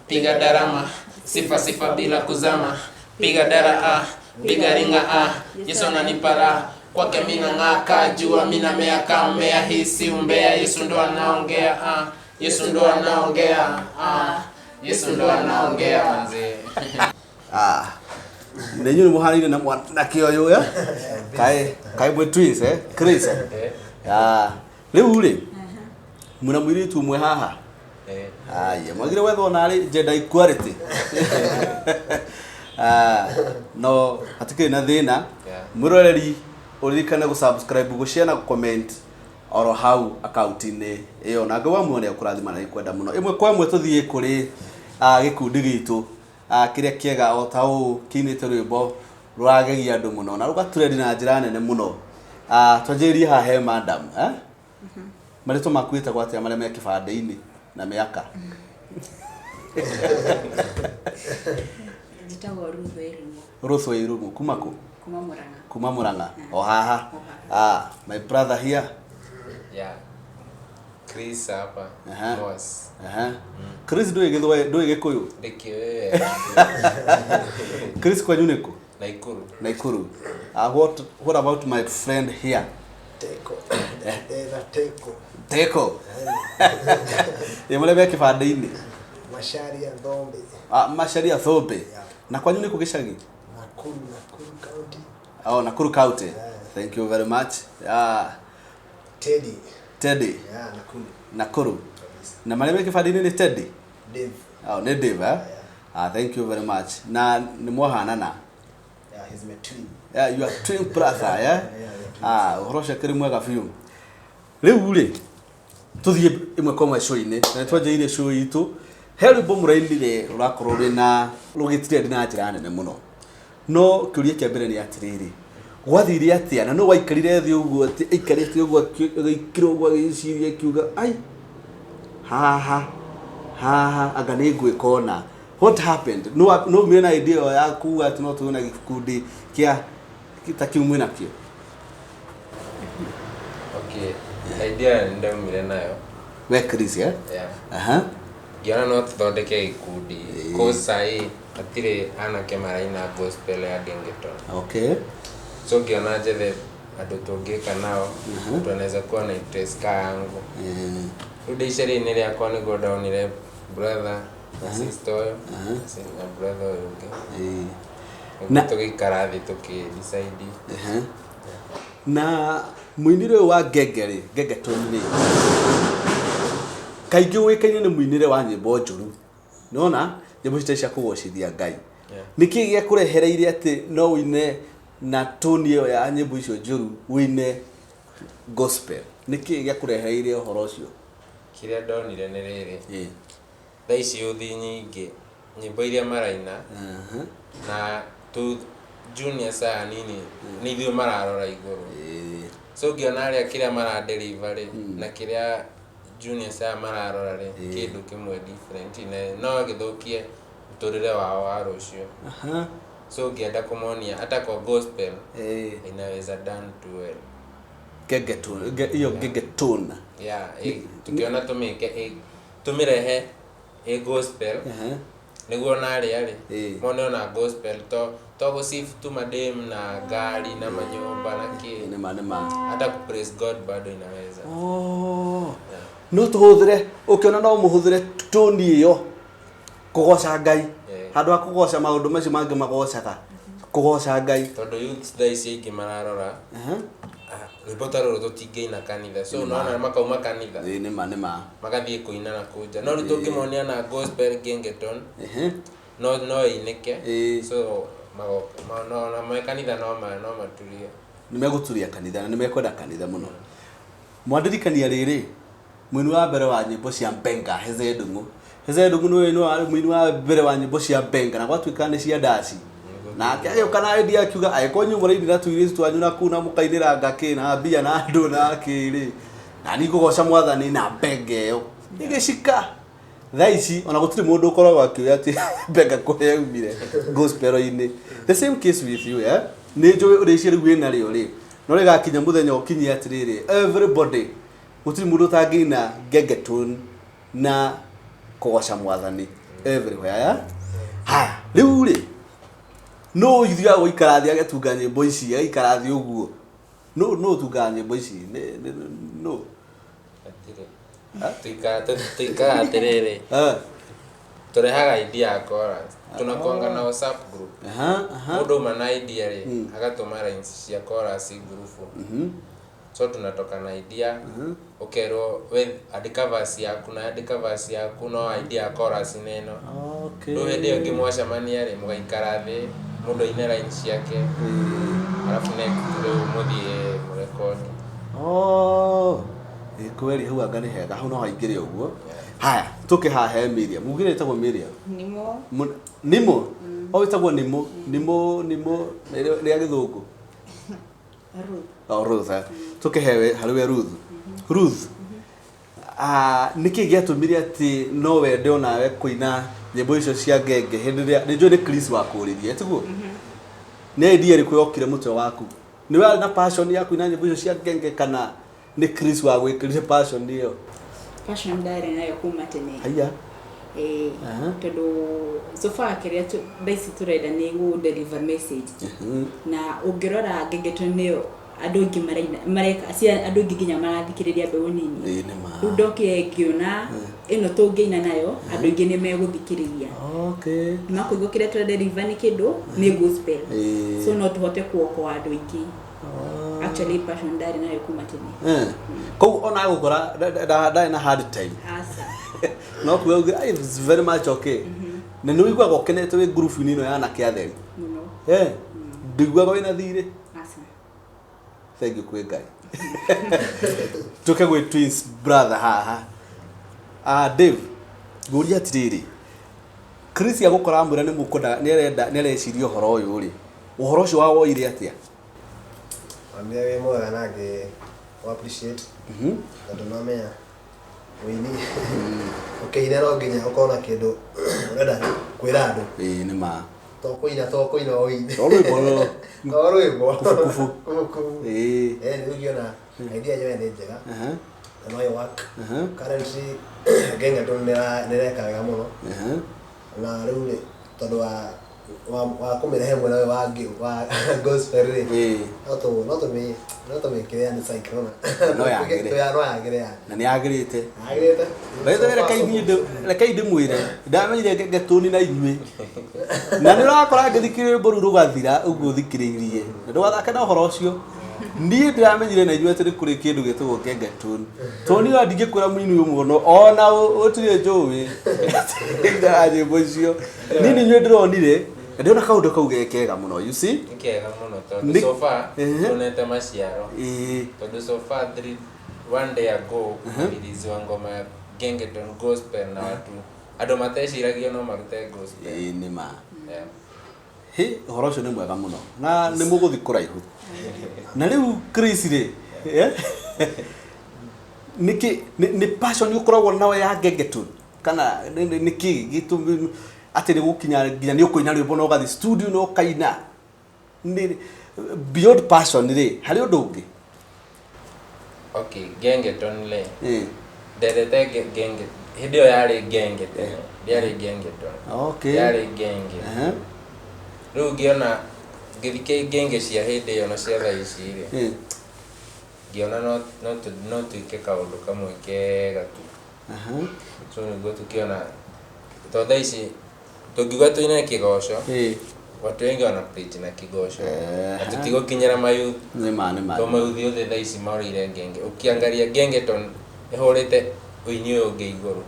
piga darama, sifa bila kuzama, piga dara piga ringa Yesu ananipara kwake mimi nang'aka, jua mimi namea kamea, hisi umbea, Yesu ndo anaongea Yesu ndo anaongea Yesu ndo anaongea manze. Nenyu ni muharire na kioyo ya kai mwe twins Chris riu ri muna mwiritu mwe haha aya mwagire wetho na ri gender equality no hatikiri na thina mwiroreri uririkane gu subscribe gu share na comment oro hau account-ini iyo na ngwa muone ukurathima na ikwenda muno imwe kwa imwe tuthie kuri gikundi gitu kiria kiega o tau kinite rwimbo ruragegia andu muno na rugaturedi na njira nene muno twanjirie ha he madam marito makwita gwate amale me kibande-ini na miaka Jitago Ruth Wairumu kumako kuma Murang'a o haha my brother here Chris hapa boss Chris do Gikuyu Dikwe Chris kwa nyuneko Naikuru what about my friend here Teko yemole be kibande-ini Macharia Thombe na kwa nyuneko gicagi Nakuru County Nakuru County thank you very much Teddy Nakuru na malebe kibande-ini ni Teddy Dave ne Dave thank you very much na ni mwahanana he's my twin you are twin brother urosha kiri mwega fiu riu ri tuthie imwe kwa show-ini na twanjeire show itu heri bomuraindire urakorwo rina rugitire na njira nene muno no kiuria kia mbere ni atiriri gwathire atia na no waikarire thi uguo ati ikarite uguo gikiro uguo giciria kiuga ai haha anga ni ngwikona what happened no me na idea yaku ati no tuona gikundi kia kitakiumwe nakio idea ndio mire nayo we Chris Giana no tuthondeke gikundi kosa atire anake maraina gospel ya Gengeton so giana jethe andu tungika nao tunaweza kuwa na interest yangu udisheri ni ya kwa ni go down ile brother sister na brother na tukikarathi decide na muinire wa Gengeton ni kaigi wikaine ni muinire wa nyimbo njuru nona nyimbo cia kugocithia Ngai niki gia kurehereire ati no wine na tone yo ya nyimbo icio njuru wine gospel niki gia kurehereire uhoro ucio kiria ndonire ni riri thaici uthi nyingi nyimbo iria maraina na tu junior saa nini ni thio mararora iguru so giona aria kiria mara deliver na kiria junior saa mararora ri kindu kimwe different no githukie muturire wao wa rucio so gienda kumonia hata kwa gospel inaweza done too well Gengeton tukiona tumirehe gospel niguo nari mone na gospel to go sifu tu madem na gari na manyumba na nema hata ku praise God bado inaweza no tuhuthire ukiona no muhuthire tone iyo kugoca Ngai handu akugoca maundu macio mangi magocaga kugoca Ngai tondu youth daisi ingi mararora ribota roro tutingeina kanitha so naona makauma kanitha nema magathie kuina na kuja no tungimonia na gospel Gengeton no ineke so no na mekanitha no maturia nimeguturia kanitha na nimekwenda kanitha muno mwandirikania riri mwini wa mbere wa nyimbo cia Benga Hezedungu no mwini wa mbere wa nyimbo cia Benga na gwatuika ni cia ndaci na akĩagĩũka kana idea akiuga aĩko nyumba indi na tuirĩtu twanyu na kuna mukainĩra ngakĩ na mbia na andũ na kĩrĩ na nĩngũgoca mwathani na Benga ĩyo igĩcika thaa ici ona gũtirĩ mũndũ ũkoragwo akĩoya atĩ Benga kũrĩa yaumire gospel-inĩ the same case with you nĩ njũĩ ũrĩcia rĩu wĩna rĩo rĩ no rĩgakinya mũthenya ũkinyi atĩrĩrĩ everybody gũtirĩ mũndũ ũtangĩina Gengeton na kũgoca mwathani everywhere ya ha riu ri no ithia goikarathia getunga nyimbo ici aikarathi uguo no tunga nyimbo ici no tika atiriri turehaga idea ya chorus tunakuanga na WhatsApp group mundu mana idea ri agatuma lines cia chorus group so tunatoka na idea ukero we andika verse yaku na andika verse yaku no idea ya chorus neno ndo hende ngimwasha mania ri mugaikara thi mundu ine lines yake alafu next muthie record kweli hau anga ni hega hau no haingire uguo haya tuke hahe Miriam mugire tagwo Miriam nimo o tagwo nimo ni agithungu Ruth tuke hewe hariwe Ruth niki giatumire ati no wende onawe kuina nyimbo icio cia ngenge hindi ni njoo ni Chris wakuririe tiguo ni idea ri kwiyokire mutwe waku ni wewe na passion ya kuina nyimbo icio cia ngenge kana ni Chris wa gwikirire passion ndio passion ndari nayo kuma tene haya tondu so far kiria tu basic turenda ni go deliver message na ungirora ngengeto niyo andu ingi mareka acia andu ingi nginya marathikiriria mbeu nini ndoke ngiona ino tungeina nayo andu ingi ni meguthikiriria nakuigua kiria turenda deliver ni kindu ni gospel so no tuhote kuokoa andu ingi actually passion ndari nayo kuma tene ko ona gukora da na hard time no kuwe it's very much okay na no igwa gokenete we group nino yana kiatheri ndigwa go ina thire thank you kwe guy tuke gwe twins brother haha Dave guria atiriri Chris ya gukora mbura ni mukoda ni areciria horo uyu ri uhoro ucio wa woire atia ambia we mwega nage appreciate ndomamea wini okay nero nginya ukona kindu urenda kwira andu ni ma tokoina oini orwimbo kufu ni ugiona idea yewe ni njega na no work currently genga ndo nereka wega muno na riu tondu wa kumirehe mwana wa gospel ri no to me kire ani cyclone no yagire na ni agirite baitha reka inde mwire ndamenyire ngetuni na inyue na ni rakora ngithikire boru rugathira uguo thikiririe ndo wathaka na horo ucio ni ndamenyire na inyue tiri kuri kindu gitugwo ngetuni toni wa ndingikwira mwini umuno ona utire njowi ndaje bocio nini nyue ndironire ndio na kaundu kau gekega muno you see gekega muno tondu so far tunete maciaro tondu so far one day ago release wa ngoma ya Gengeton gospel na watu ando mateciragia no marute gospel ni ma horo cio ni mwega muno na ni muguthi kuraihu na riu Chris ri niki ni passion yukoragwo nawe ya Gengeton kana niki gitu ati ni gukinya nginya ni ukuina rwimbo no gathi studio no kaina ni beyond passion ri hari undu ungi okay Gengeton le derete genge hidio yari Gengeton yari Gengeton okay yari genge riu ngiona ngithike genge cia hindi yo no cia thaici ri ngiona no tuike kaundu kamwe kega tu so niguo tukiona to thaici tugiwa tuina kigoco watu wengi wana preach na kigoco atutigo kinyera mayu ni ma to mayuthi othe thaici maurire ngenge ukiangalia Gengeton ihorete uinyo unge iguru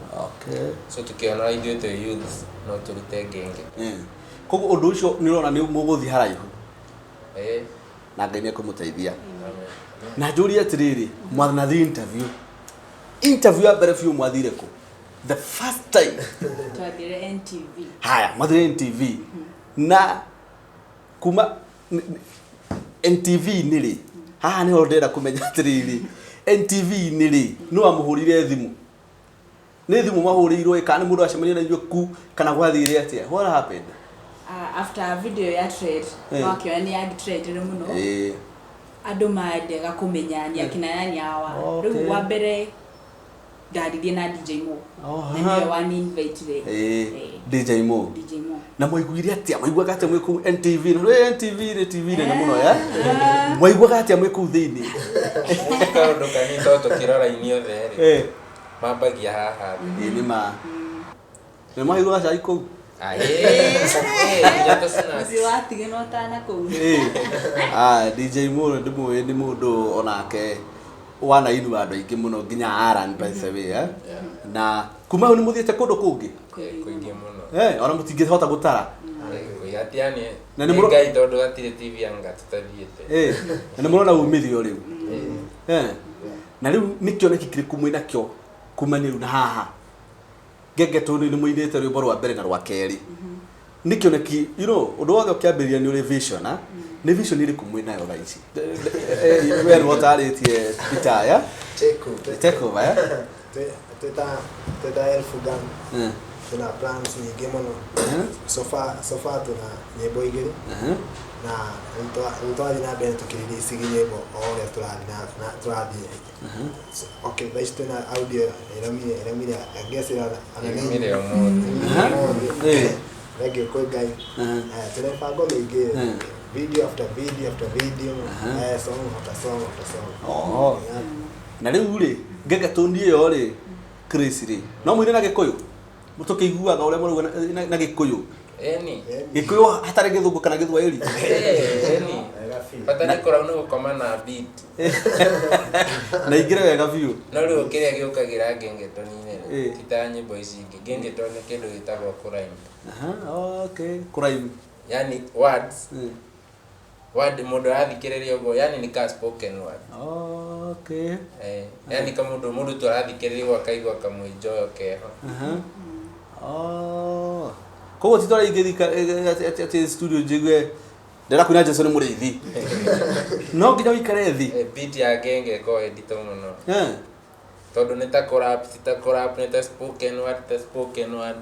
so tukiona ithuĩ tu youth no turute ngenge koguo undu ucio ni urona ni muguthi haraihu na Ngai ni kumuteithia na njuri atiriri mwathana the interview ya mbere fiu mwathire ku the first time twathire NTV haya mwathire NTV na kuma NTV nili haha ni ndera kumenya atiriri NTV nili no amuhurire thimu ni thimu mahurirwo kana mundu acemania na ku kana gwathire atia what happened after a video ya trade wakio ni ya trade ro muno andu maendega kumenyania kina yani awa riu wa mbere ndaririe na DJ Mo Oh, na niwe wani invite DJ Mo na mwaiguire atia mwaiguaga atia mwe ku NTV no NTV na muno ya mwaiguaga atia mwe ku thini kaundu kanitho tukirora inio there mambagia haha ni ma ni mwaiguaga cai ku siwatige no tana ku DJ Mo ndi mundu onake wana inu andu aingi muno nginya Aran by the way na kuma ni muthiete kundu kungi kuingi muno ona mutingihota gutara kuigatiani na ni ngai tondu atire TV anga tutathiete na ni murona umithio riu na riu nikio nekikire kumwe nakio kumaniru na haha Gegeto ni muinete rwimbo rwa mbere na rwa keri nikio neki undu wothe ukiambiria ni uri vision ni vision iri kumwe nayo raici wewe wotaritie Peter ya teko ya teta elfu gang tuna plans nyingi muno so far tuna nyimbo igiri na nitwathi na mbere tukirelease nyimbo ore turathi okay basi tuna audio iramire agesera anamire rege koi guy tuna pago mingi video after video song after song na riu ri Gegeto ndiyo ri Chris ri no mwire na Gikuyu mutukiguaga ure muruga na Gikuyu Gikuyu hatari githungu kana Githwairi patani kora no gukoma na beat na igire wega biu no riu kiria giukagira Gegeto nine tita nyimbo ici Gegeto ni kindu gitagwo crime okay crime yani words word mundu athikiriria ugo yani ni ka spoken word okay yani kama mundu tu athikiriria wakaigwa kamwijoyo keho kogo titore igithika ati studio jigwe ndera kuna Jason Muriithi no nginya wikare thi beat ya Genge ko edito muno tondu nita collab nita spoken word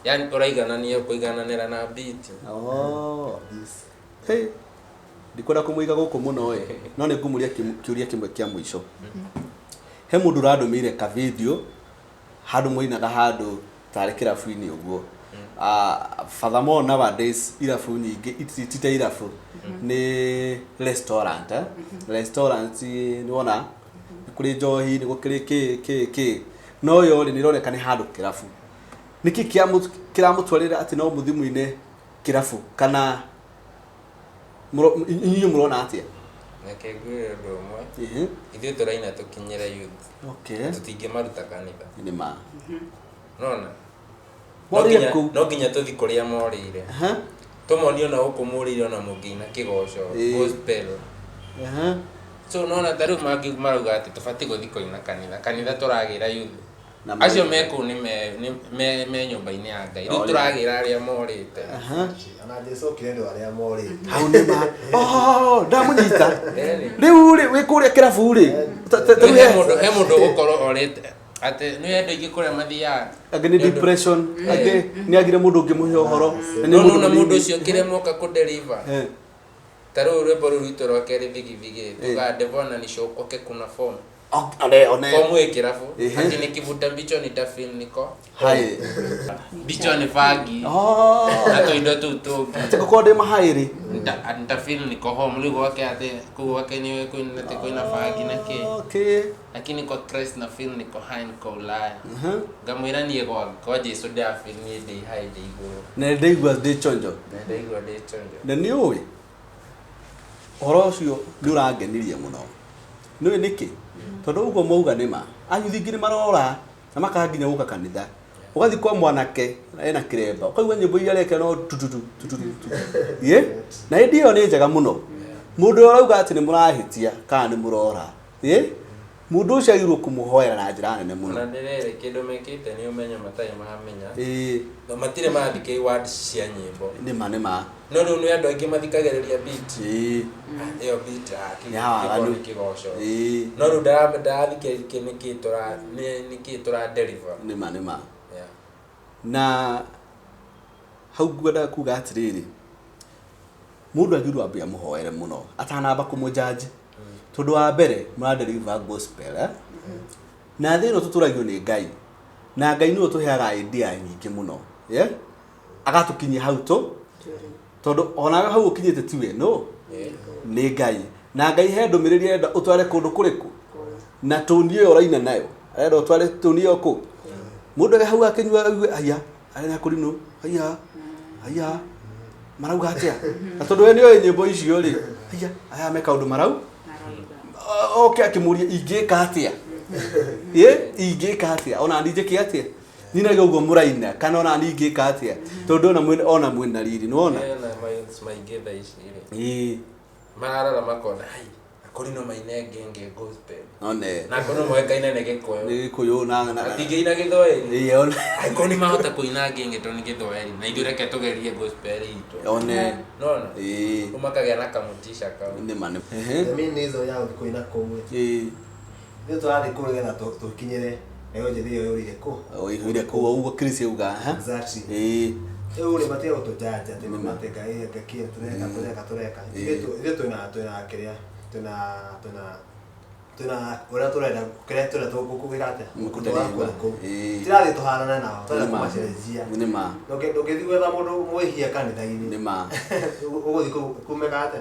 yani uraiganania kuigananira na beat ndikwenda kumuiga guku muno no ni ngumuria kiuria kimwe kia mwisho he mundu radumire ka video handu moinaga handu tari kirafu-ini uguo furthermore nowadays irafu nyingi itita irafu ni restaurant ni wona kuri njohi ni gukiri ki no yo ni roneka ni handu kirafu niki kiramutwarira ati no muthimu-ine kirafu kana inyo murona atia nake gwire rumwe ithu turaina tukinyira youth tutinge maruta kanitha ni ma nona no nginya tuthi kuria morire tumonio na ukumurire na mugina kigosho gospel so nona taru marauga ati tufati guthi kuina kanitha turagira youth acio meku ni me nyumba-ini ya Ngai riu turagira aria morite ana Jesu kirendo aria morite hau ni ma ndamunyita riu ri wikuria kirafu ri he mundu gukorwo orite ati ni endo ingi kuria mathia ageni depression age ni agire mundu ungimuhe uhoro na mundu ucio kiremoka ku deliver taru rwimbo rwitu rwa keri vigivigi tugadevona ni shokoke kuna form fomu ekirafu ati nikivuta bicho nitafeel niko hai bicho ni fagi ato indo tu ati ko de mahairi nitafeel niko home ligo wake ati kuwake niwe kunate kuina fagi nake lakini kwa Christ na feel niko high niko ulaya ngamwira ni kwa Jesu da feel ni day high day go na day was day chonjo na ni owi oro cio ndurangenirie muno niwe niki tondu ugo mauga nima ayuthi ngiri marora na makaginya guka kanitha ugathi kwa mwanake ena kiremba ukaigua nyimbo iria reke no tututu na ndio ni njega muno mundu urauga ati ni murahitia kana ni murora mundu ucio agirwo kumuhoera na njira nene muno na ndirere kindu mekite ni umenya matai mahamenya no matire mathike words cia nyimbo nima no riu ni andu aingi mathikagiriria beat iyo beat kigosho no riu ndathike niki tura deliver nima na hau gwenda kuga atiriri mundu agirwo ambia muhoere muno atanamba kumujaji tondu wa mbere mura deliver gospel na thä ä no tå tå ragio nä Ngai na Ngai nä å tå heaga idea nyingä må no agatå kinyia hau tondå onawe hau å kinyä te tiwe no nä Ngai na Ngai he ndå mä rä ri enda å tware kå ndå kå rä kå na tå ni ä yo å raina nayo arenda å tware tå ni ä yo kå må ndå hau akä nyua aigue aya arena kå rinå aya marauga atä na tondå we nä oä nyä mbo icio rä aya meka å ndå marau oke akä må ria ingä ka atä ingä ka atä ona ninjä kä atä ninaga å guo må raina kana ona ningä ka atä tondå ona mwä na riri nä wona mararora makona akori no maine ngenge gospel one na kono moekaine ne gikoyo nä kå yå na atingeina githoeri akoni mahota kuina ngenge to ni githoeri na ithu reke tugerie gospel itu one nona umakagia na kamutisha ka nä mane mimi hizo yao kuina kowe ndio twari kuregera tukinyire eyo jethi yo yurire ko oire ko ugo Chris uga exactly ule mateo tujaja tena mateka yeye kakia tureka ile tuna kiria tuna ora turenda kiria tuna tukugirate tirathi tuharana nao tuna kumacerejia nima ndogethi gwetha mundu mwihia kanitha-ini nima uguthi kumegate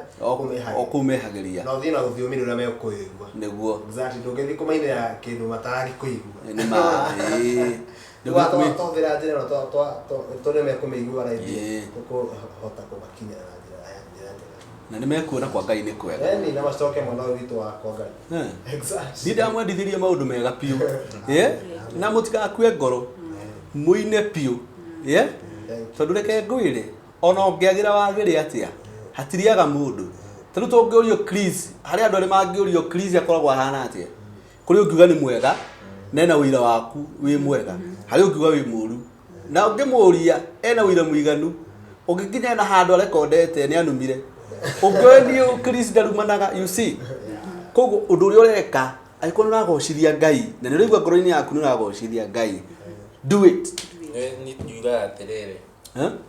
okumehagiria no thina guthiomi ria mekuigua niguo exactly ndogethi kumainira kindu mataragi kuigua nima twathira njira tone mekumeigua raithi kuhota kumakinya na njira na nä mekuona kwa Ngai nä kwega na macoke mũno witũ wakwa Ngai exactly ndamwendithirie maũndũ mega piũ na mũtigakue ngoro mũine piũ tondũ reke ngwĩre ona ũngĩagĩra wagĩre atĩa hatiriaga mũndũ tarĩu tũngĩũrio Chris harĩ andũ arĩa mangĩũrio Chris akoragwo ahana atĩa kũrĩ ũngiuga nĩ mwega nena ũira waku wĩ mwega harĩ ũngiuga wĩ mũũru na ũngĩmũũria ena ũira mũiganu ũngĩkinya na handũ arekondete nĩ anumire ũngĩwendio Chris ndarumanaga you see koguo ũndũ ũrĩa ũreka angĩkorwo nĩ ũragocithia Ngai na nĩ ũraigua ngoro-inĩ yaku nĩ ũragocithia Ngai do it nĩ njugaga atĩrĩrĩ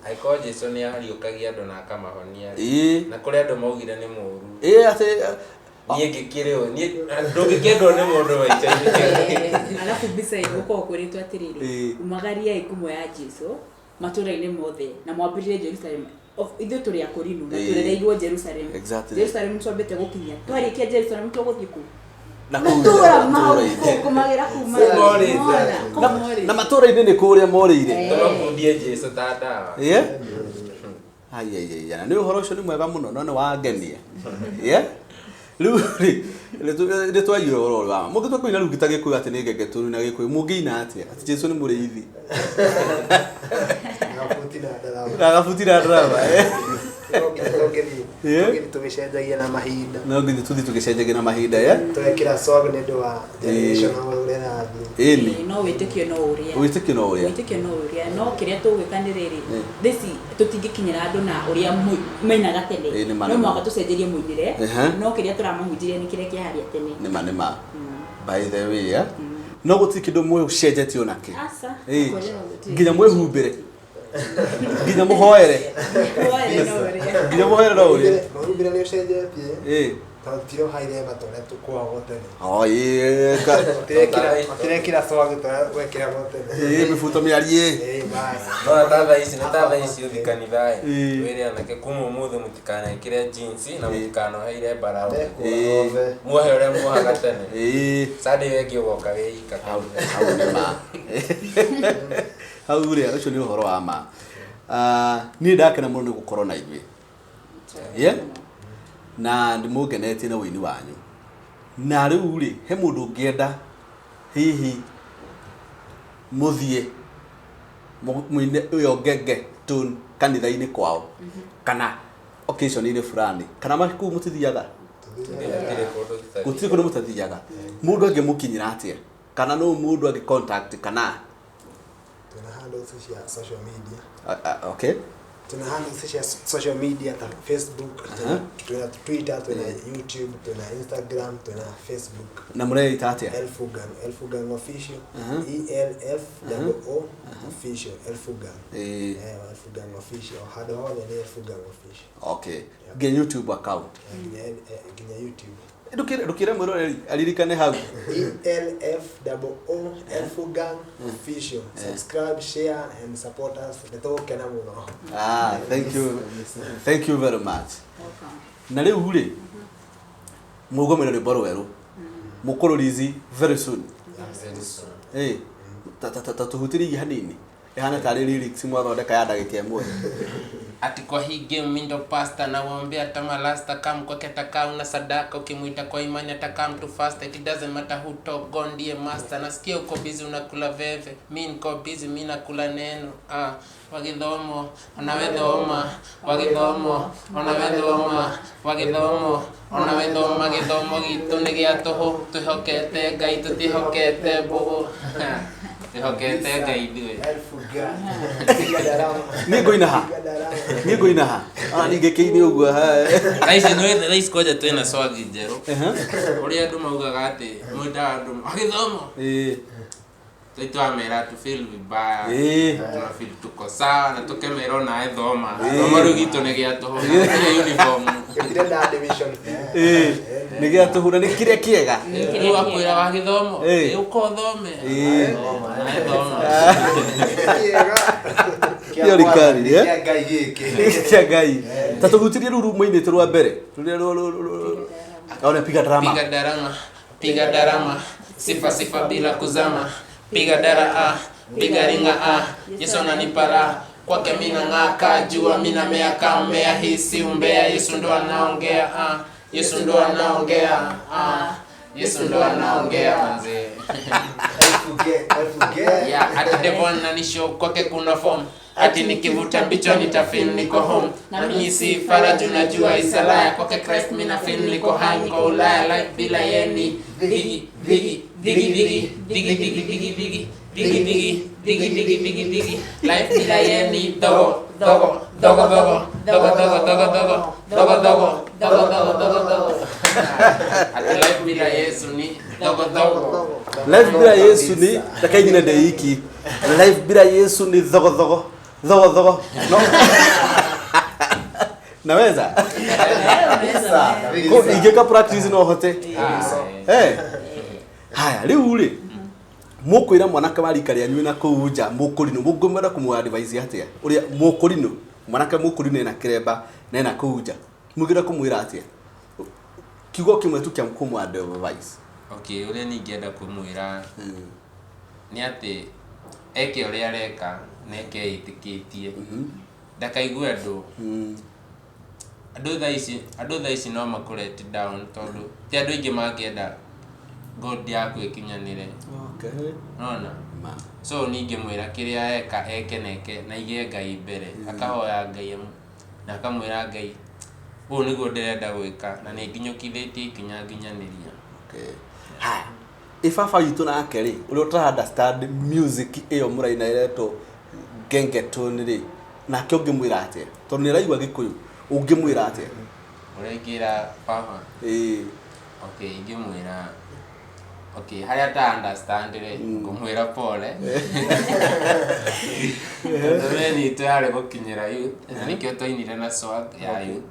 angĩkorwo Jesũ nĩ ariũkagia andũ na akamahonia na kũrĩ andũ maugire nĩ mũũru atĩ niĩ ngĩkĩrĩ ndũngĩkĩendwo nĩ mũndũ waica alafu bisa ĩgũkorwo kwĩrĩtwo atĩrĩrĩ umagaria ĩkumo ya Jesũ matũra-inĩ mothe na mwambĩrĩrie Jerusalem ithuĩ tũrĩ akũrinu na tũrereirwo Jerusalem Jerusalem twambĩte gũkinya twarĩkia Jerusalem tũgũthiĩ kũ na matũra mau kũmagira kuma na matũra-inĩ nĩ kũrĩa morĩire tũmabundie Jesũ ta ndawa na nĩ ũhoro ũcio nĩ mwega mũno no nĩ wangenia rĩu nĩ twaiyũra ũhoro ũrĩ wama mũngĩtua kũina rĩu gĩta gĩkũyũ atĩ nĩ ngenge tũru na gĩkũyũ mũngĩina atĩa atĩ Jesũ nĩ mũrĩithi na gabuti na ndarama tũgĩcenjagia na mahinda no nginya tũthiĩ tũgĩcenjagia na mahinda twekĩra swag nĩ ũndũ wa generation ũrĩa rathiĩ no wĩtĩkio no ũrĩa no kĩrĩa tũgwĩka nĩ rĩrĩ theci tũtingĩkinyĩra andũ na ũrĩa mainaga tene no mwaka tũcenjerie mũinĩre no kĩrĩa tũramahunjirie nĩ kĩrĩa kĩaharia tene nĩma by the way no gũtirĩ kĩndũ mũcenjetie onakĩ nginya mwĩhumbĩre nginya mũhoere no ũrĩa mũhumbĩre nĩ ũcenjetie tiro haire matore tukwa tene tirekira swag twekira tene mifuto miarie no tata ici nĩ tata ici ũthi kanitha wĩre anake kuma ũmũthĩ mũtikanekĩre jeans na mũtikanoheire mbaraũ muohe ũrĩa muohaga tene Sunday wengĩ ũgoka wĩika hau rĩ ũcio nĩ ũhoro wa ma niĩ ndakena mũno nĩ gũkorwo na ithuĩ na ndĩmũngenetie na wĩini wanyu na rĩu rĩ he mũndũ ũngĩenda hihi mũthiĩ mũine ũyũ ngenge tune kanitha-inĩ kwao kana occasion-inĩ fulani kana kũu mũtithiaga gũtirĩ kũndũ mũtathiaga mũndũ angĩmũkinyĩra atĩa kana no mũndũ angĩ contact kana tuna handles cia social media okay tuna handles cia social media ta Facebook tuna Twitter tuna YouTube tuna Instagram tuna Facebook na mũreita atĩa Elfugang official ELFO official Elfugang Elfugang official hado hao ni Elfugang official okay nginya YouTube account nginya YouTube Ndukire muroreri aririkane hau ELFOO Elfugang official. Subscribe, share and support us. Ndetokena muno. Thank you very much. Na riu ri mugomero ni boro weru mukororizi very soon. Tuhutiri hanini ehana tari lyrics mwathondeka ya ndagika imwe ati kwa hii game mindo pasta na waombea hata malasta kam kwa ketaka una sadaka ukimuita kwa imani ataka mtu fast. It doesn't matter who talk, God ndiye master. Nasikia uko busy unakula veve, mimi niko busy mimi nakula neno. Wagidhomo onawedhoma wagidhomo onawedhoma wagidhomo onawedhoma gidhomo gitu nigia toho tuhokete gai tutihokete bo tuhokete gai diwe Nigo inaha ningekeini ugwa Raisi noe raisi koja twena swagi jero uri andu maugaga ati mwenda andu wagidhomo Tuitwa to feel vibaya. Tuna feel tuko sawa na tukemera na thoma. Thoma rugito ne gia toho. Uniform. Ndirenda division. Ne gia toho na kiria kiega. Ni wakwira wa githomo. Uko thome. Thoma. Kiega. Kia rikari Kia gai giki. Kia gai. Tatugutirie ruru muine turwa mbere. Ona piga drama. Piga drama. Sifa bila kuzama. Piga dara piga ringa Yesu ananipara kwake mimi nang'aka jua mimi nameaka mmea hisi umbea Yesu ndo anaongea Yesu ndo anaongea Yesu ndo anaongea manze yeah ati devil ananisho kwake kuna form ati nikivuta mbicho nitafeel niko home na mimi si faraju najua isalaya kwake Christ mimi na feel niko hang kwa Ulaya life bila yeni digi life bila yeni dogo ati life bila Yesu ni dogo life bila Yesu ni takaijina deiki life bila Yesu ni dogo no naweza ko ingeka practice no hote haya riu ri mukwira mwanaka marikari anyu na kuuja mukurino mugomera kumu advise atia uria mukurino mwanaka mukurino na kiremba na na kuuja mugira kumwira atia kigo kimwe tu kya mkumu advise okay uria ningienda kumwira ni ati eke uria reka neke itikitie ndakaigwe andu thaici no makurete down tondu ti andu ingi mangienda God yaku ikinyanire nona so ningi mwira kiria eke neke na ige Ngai mbere akahoya Ngai na akamwira Ngai u niguo ndirenda gwika na ni nginyukithitie ikinyaniriria ha ifaba yitu na akeri uri utra understand music iyo muraina ireto gengetoni ri na kyo ngimwira ate tondu ni raigwa gikuyu ungimwira ate uregira papa okay ngimwira okay haria ta understand ri ngumwira pole ni tayari gukinyira youth na nikyo toinire na swag ya youth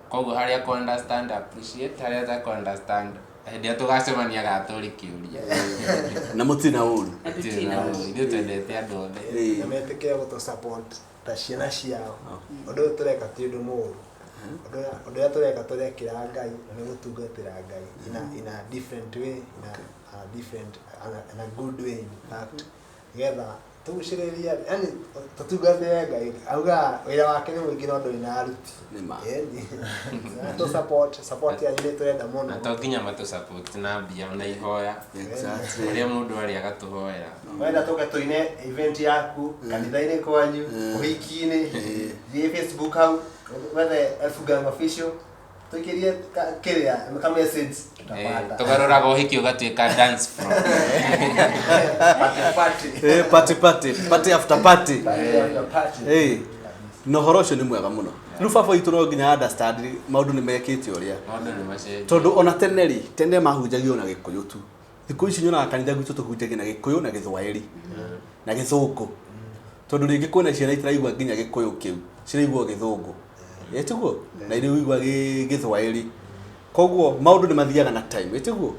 kogo haria ko understand appreciate haria ta ko understand ndio tugacemania gatori kiuria na mutina uru ndio twendete andu othe na meteke guto support ta ciana ciao undu tureka ti undu muru undu ya tureka turekira Ngai na gutungatira Ngai in a different way in a good way in fact getha tuguciriria yani tutungatira Ngai auga wira wake ni mwingi no nduri na aruti nima to support ya ile turenda muno na toginya matu support na bia na ihoya exactly ule mundu ari agatuhoera wenda toka tuine event yaku kanitha-ini kwanyu uhiki-ini thie Facebook hau wethe Elfugang official tukirie kiria ka message tutapata tugaruraga uhiki ugatuika dance floor party after party no horosho ni mwega muno rufafo itu no nginya understand maundu ni mekite uria tondu ona tene mahunjagio na gikuyu tu thiku ici nyona kanitha gwitu tuhunjagia na gikuyu na githwairi na githungu tondu ringi kwena ciana itiraigwa nginya gikuyu kiu ciraigwa githungu etiguo na iri uigwa githwairi koguo maundu ni mathiaga na time etiguo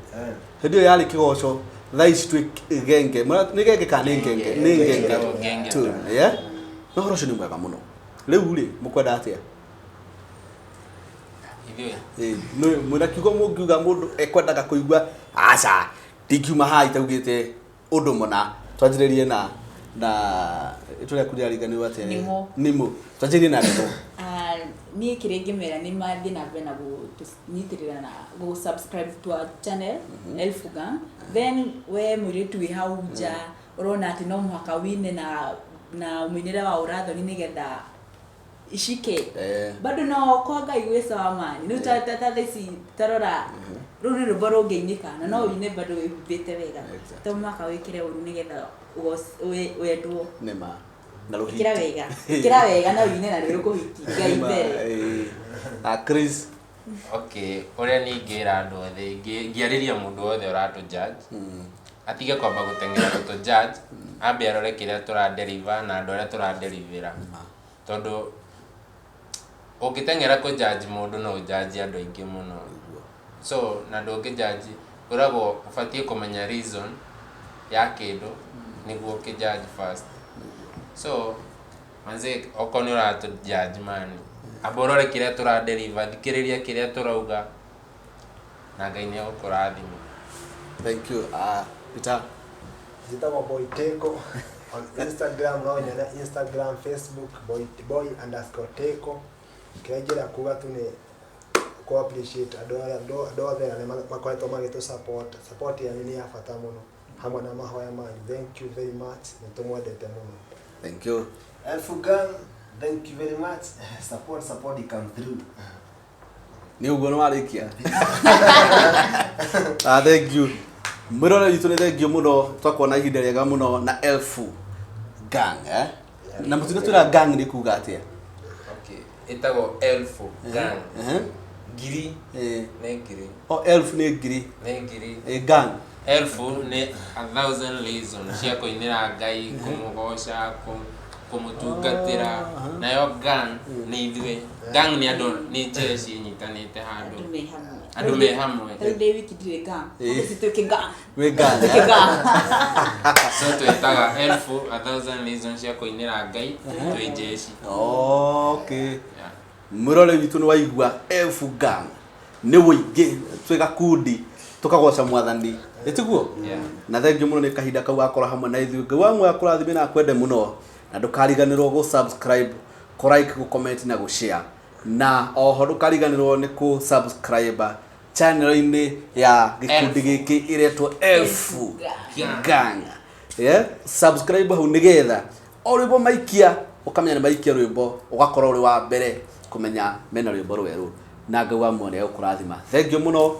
hendio yali kigoco thaici twi genge ni genge kana ni genge tu yeah no horoco ni mwega muno riu ri mukwenda atia no muna kiugo mungiuga mundu ekwendaga kuigua aca ndikiuma ha itaugite undu muna twanjiririe na itule kuria rigani wate nimo twanjiririe na nimo ni kirenge mera ni mathi na bena nyitirira na go subscribe to our channel Elfugang then we muritu wi hauja urona ati no muhaka wine na umenyere wa uratho ni getha ishike bado no koga iwesa wa mani no tata thesi tarora ruri ruboro ngeinika na no wine bado wibite wega to mwaka wikire uru ni getha wendwo nema na rohiti kira wega na wine na rero kuhiti ngai mbere Chris okay ore ni ngira andu othe ngiariria mundu othe uratu judge atige kwamba gutengera to judge ambe arore kiria tura deliver na andu aria tura deliver tondu ukitengera ku judge mundu no judge andu aingi muno so na ndoge judge urabo ufatie kumenya reason ya kindu niguo ki judge first so manze okoni uratu judge man aborore kiria tura deliver thikiriria kiria turauga na Ngai ni agukurathima. Thank you Peter Zitama boy teko on Instagram no nyana Instagram Facebook boy_teko kirejera kuga tu ni ko appreciate adore na makoeto magito support ya nini ya fata muno hamwe na mahoya manyu. Thank you very much nitumwendete muno. Thank you Elfugang, thank you very much. Support you come through. Ni ugo no arikia thank you murora itu ni thank you muno twakona ihinda riega muno na Elfugang na mutuga tura gang ni kuga atia okay itago Elfugang giri ne giri elf ne giri gang elfu ni 1000 reasons cia kuinira Ngai kumugosha kumutungatira nayo gang ni ithwe gang ni andu ni jeshi nyitanite handu andu me hamwe hende wiki dire gang sitoke gang we gang so tuitaga elfu 1000 reasons cia kuinira Ngai twi jeshi okay murole witu ni waigua Elfugang ni wige twega kundi tukagoca mwathani etiguo na thengi muno ni kahinda kau akora hamwe na ithu Ngai wamwe akurathime na kwende muno na ndukariganirwo go subscribe ko like ko comment na go share na oho ndukariganirwo ni ku subscribe channel ini ya gikundi giki iretwo Elfugang subscribe hau nigetha orimo maikia ukamenya maikia rwimbo ugakora uri wa mbere kumenya mena rwimbo rweru na Ngai wamwe ni agukurathima. Thank you muno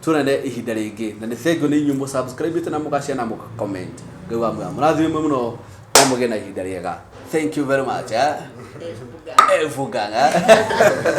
tunene ihinda ringi na ni thank you ni nyumo subscribe na mugashare na muka comment. Ngai wamwe murathime muno amugena ihinda riega. Thank you very much Elfugang